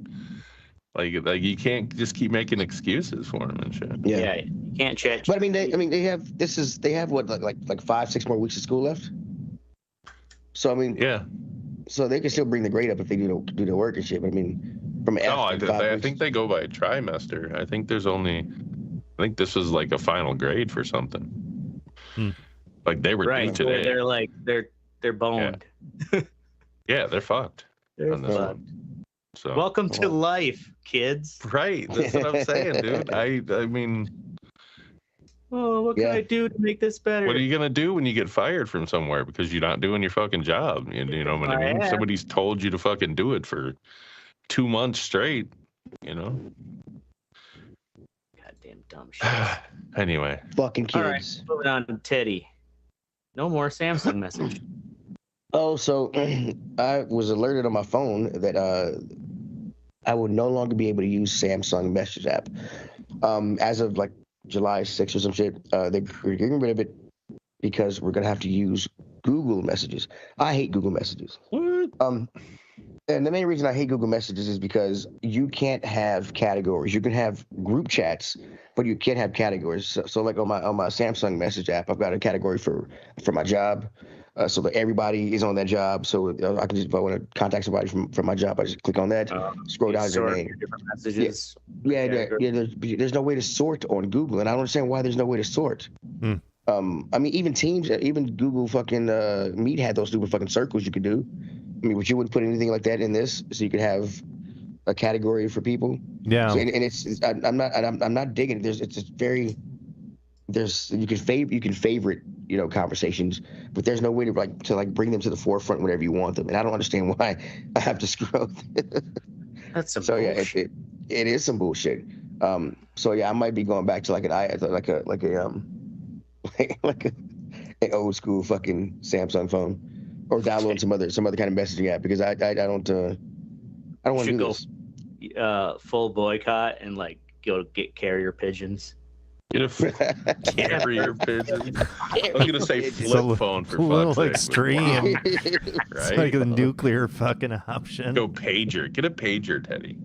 Like you can't just keep making excuses for them and shit. Yeah, you can't chat. But I mean, they have what like 5-6 more weeks of school left. So I mean, Yeah. so they can still bring the grade up if they do the work and shit. But I mean, from No, I weeks. think they go by trimester. I think this was like a final grade for something. Like they were Right, due where today. they're like they're boned. Yeah, they're fucked. They're on this fucked. one. So Welcome to life, kids. right, that's what I'm saying, dude. I mean, Oh, what can I do to make this better? what are you gonna do when you get fired from somewhere because you're not doing your fucking job? You know what I mean? am. Somebody's told you to fucking do it for 2 months straight. You know. Goddamn dumb shit. Fucking All kids. right, moving on to Teddy. No more Samsung message. Oh, so I was alerted on my phone that I would no longer be able to use Samsung Message app. As of like July 6th or some shit, they're getting rid of it because we're gonna have to use Google Messages. I hate Google Messages. What? And the main reason I hate Google Messages is because you can't have categories. You can have group chats, but you can't have categories. So like on my Samsung Message app, I've got a category for my job, so that everybody is on that job. So I can just, if I want to contact somebody from my job, I just click on that, scroll down to their Sort name. your different messages. Yeah. There's no way to sort on Google, and I don't understand why there's no way to sort. I mean, even Teams, even Google fucking Meet had those stupid fucking circles you could do. I mean, would you wouldn't put anything like that in this, so you could have a category for people? Yeah. So, and it's I'm not digging it. It's just very you can favorite conversations, but there's no way to bring them to the forefront whenever you want them, and I don't understand why I have to scroll. That's some So bullshit. yeah, it is some bullshit. So yeah, I might be going back to like an old school fucking Samsung phone, or downloading some other kind of messaging app, because I don't want to Should do go this. full boycott and like go get carrier pigens. Get a carrier pigeon. I was gonna say It's flip phone for a little fuck's sake, but- extreme. It's right? like a nuclear fucking option. Go pager. Get a pager, Teddy.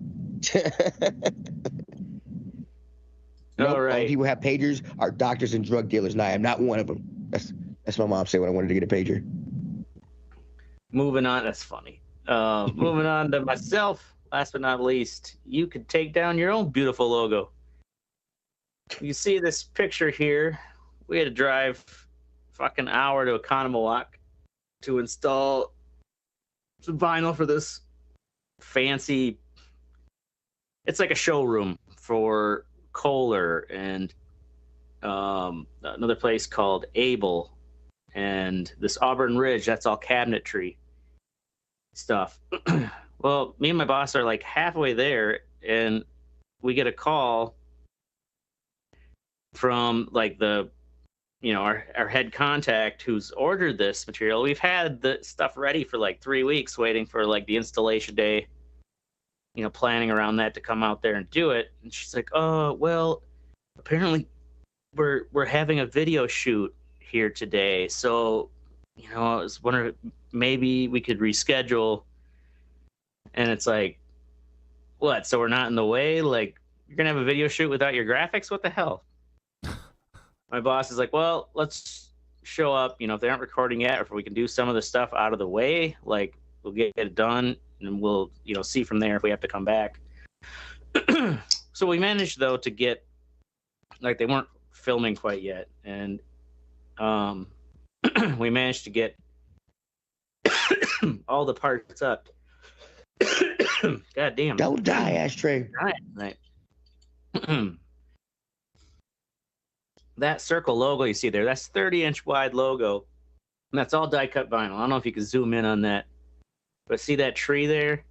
Nope, All all right. people who have pagers are doctors and drug dealers, and I am not one of them. That's my mom said when I wanted to get a pager. Moving on. That's funny. Moving on to myself. Last but not least, you could take down your own beautiful logo. You see this picture here. We had to drive fucking hour to Economowalk to install some vinyl for this fancy. It's like a showroom for Kohler and another place called Able and this Auburn Ridge. That's all cabinetry stuff. Well, me and my boss are like halfway there, and we get a call from like the our head contact who's ordered this material. We've had the stuff ready for like 3 weeks, waiting for like the installation day, planning around that to come out there and do it. And she's like, oh, well, apparently we're having a video shoot here today, so I was wondering maybe we could reschedule. And it's like, what, so we're not in the way? Like, you're gonna have a video shoot without your graphics? What the hell? My boss is like, well, let's show up, if they aren't recording yet, or if we can do some of the stuff out of the way, like we'll get it done and we'll see from there if we have to come back. So we managed though to get, like, they weren't filming quite yet, and we managed to get all the parts up. God damn. Don't die, Ashtray. Right. That circle logo you see there, that's 30-inch wide logo. And that's all die-cut vinyl. I don't know if you can zoom in on that. But see that tree there?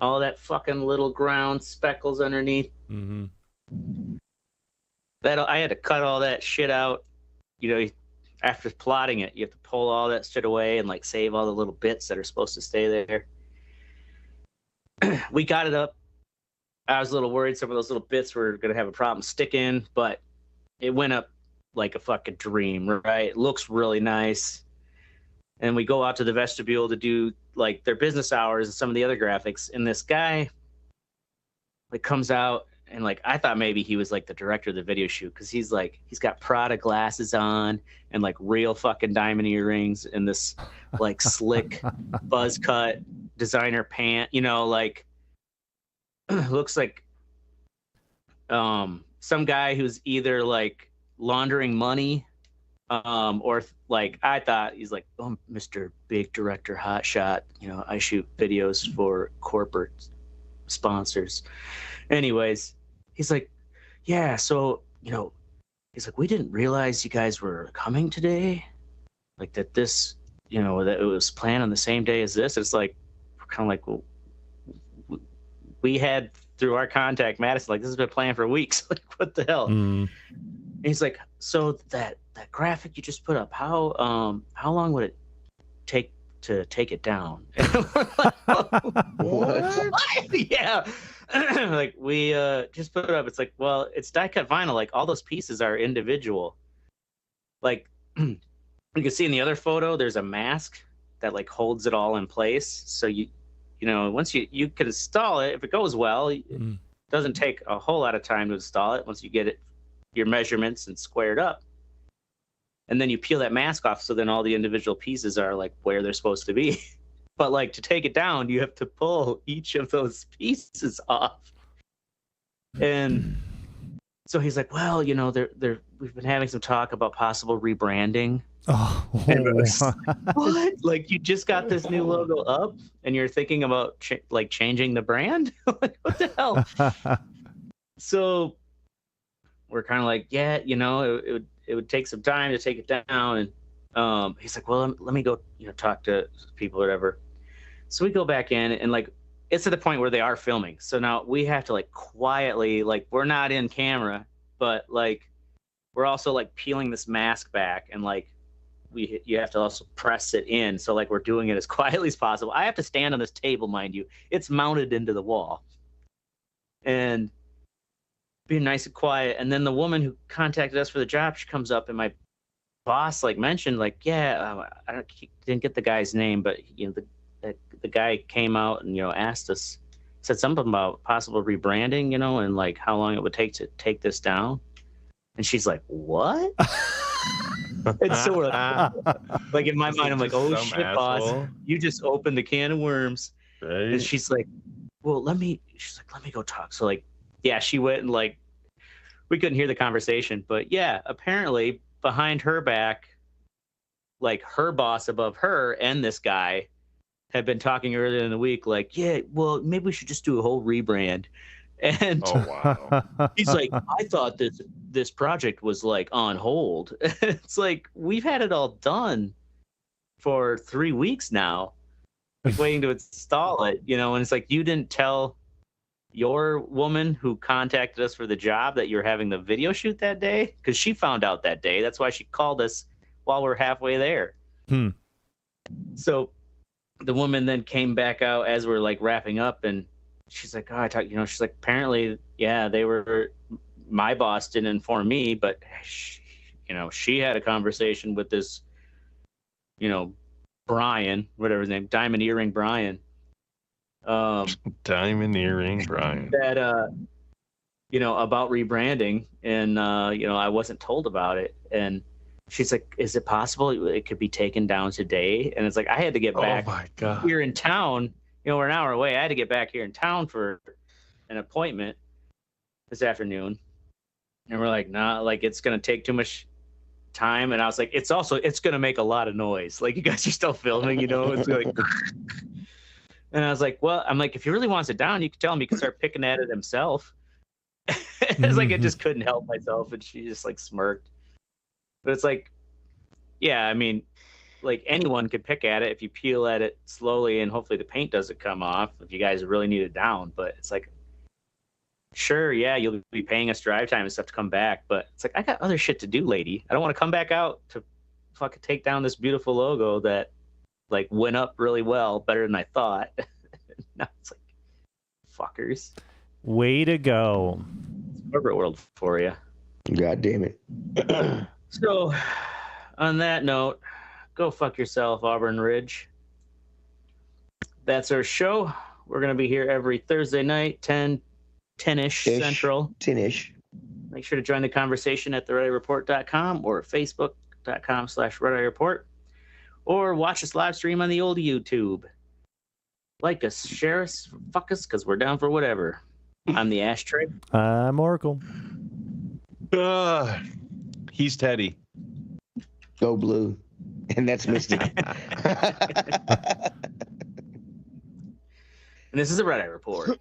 All that fucking little ground speckles underneath? Mm-hmm. I had to cut all that shit out. after plotting it, you have to pull all that shit away and like save all the little bits that are supposed to stay there. We got it up. I was a little worried some of those little bits were going to have a problem sticking, but it went up like a fucking dream, right? It looks really nice. And we go out to the vestibule to do like their business hours and some of the other graphics. And this guy like comes out and like, I thought maybe he was like the director of the video shoot. Cause he's got Prada glasses on and like real fucking diamond earrings and this like slick buzz cut designer pant, you know, like looks like some guy who's either like laundering money or like I thought he's like, oh, Mr. Big Director Hotshot, you know, I shoot videos for corporate sponsors. Anyways, he's like, yeah, so, you know, he's like, we didn't realize you guys were coming today, like that this, you know, that it was planned on the same day as this. It's like, we're kind of like, well, we had through our contact Madison, like this has been planned for weeks. Like what the hell? And he's like, so that graphic you just put up, how long would it take to take it down? What? Yeah. Like we just put it up. It's like, well, it's die cut vinyl. Like all those pieces are individual. Like you can see in the other photo, there's a mask that like holds it all in place. So you know, once you can install it, if it goes well, it doesn't take a whole lot of time to install it once you get it, your measurements and squared up. And then you peel that mask off, so then all the individual pieces are like where they're supposed to be. But like to take it down, you have to pull each of those pieces off. And so he's like, well, you know, we've been having some talk about possible rebranding. Oh, what? Like you just got this new logo up and you're thinking about changing the brand? Like what the hell? So we're kind of like, yeah, you know, it would take some time to take it down. And he's like, well, let me go, you know, talk to people or whatever. So we go back in and like it's at the point where they are filming. So now we have to like quietly, like we're not in camera, but like we're also like peeling this mask back and like you have to also press it in. So like we're doing it as quietly as possible. I have to stand on this table, mind you. It's mounted into the wall. And being nice and quiet. And then the woman who contacted us for the job, she comes up and my boss like mentioned like, yeah, didn't get the guy's name, but you know, the guy came out and, you know, asked us, said something about possible rebranding, you know, and like how long it would take to take this down. And she's like, what? And so we're like in my mind, I'm like, oh shit, asshole. Boss, you just opened a can of worms. Right. And she's like, well, let me go talk. So like, yeah, she went and like, we couldn't hear the conversation, but yeah, apparently behind her back, like her boss above her and this guy had been talking earlier in the week, like, yeah, well, maybe we should just do a whole rebrand. And oh, wow. He's like, I thought this project was like on hold. It's like, we've had it all done for 3 weeks now, like waiting to install it, you know, and it's like, you didn't tell your woman who contacted us for the job that you're having the video shoot that day? Because she found out that day. That's why she called us while we're halfway there. So the woman then came back out as we're like wrapping up and she's like, oh, she's like, apparently, yeah, my boss didn't inform me, but she had a conversation with this, you know, Brian, whatever his name, Diamond Earring Brian. Diamond Earring Brian. That, you know, about rebranding and, you know, I wasn't told about it. And she's like, is it possible it could be taken down today? And it's like, I had to get back here in town. You know, we're an hour away. I had to get back here in town for an appointment this afternoon. And we're like, nah, like it's going to take too much time. And I was like, it's going to make a lot of noise. Like you guys are still filming, you know, it's like, and I was like, well, I'm like, if he really wants it down, you can tell him he can start picking at it himself. It's like, I just couldn't help myself. And she just like smirked. But it's like, yeah, I mean, like anyone could pick at it if you peel at it slowly and hopefully the paint doesn't come off if you guys really need it down. But it's like, sure, yeah, you'll be paying us drive time and stuff to come back. But it's like, I got other shit to do, lady. I don't want to come back out to fucking take down this beautiful logo that like went up really well, better than I thought. Now it's like, fuckers. Way to go. It's corporate world for you. God damn it. So, on that note, go fuck yourself, Auburn Ridge. That's our show. We're going to be here every Thursday night, 10-ish Central. 10-ish. Make sure to join the conversation at theredeyereport.com or facebook.com/redeyereport, or watch us live stream on the old YouTube. Like us, share us, fuck us, because we're down for whatever. I'm the Ashtray. I'm Oracle. He's Teddy. Go blue. And that's Misty. And this is the Red Eye Report.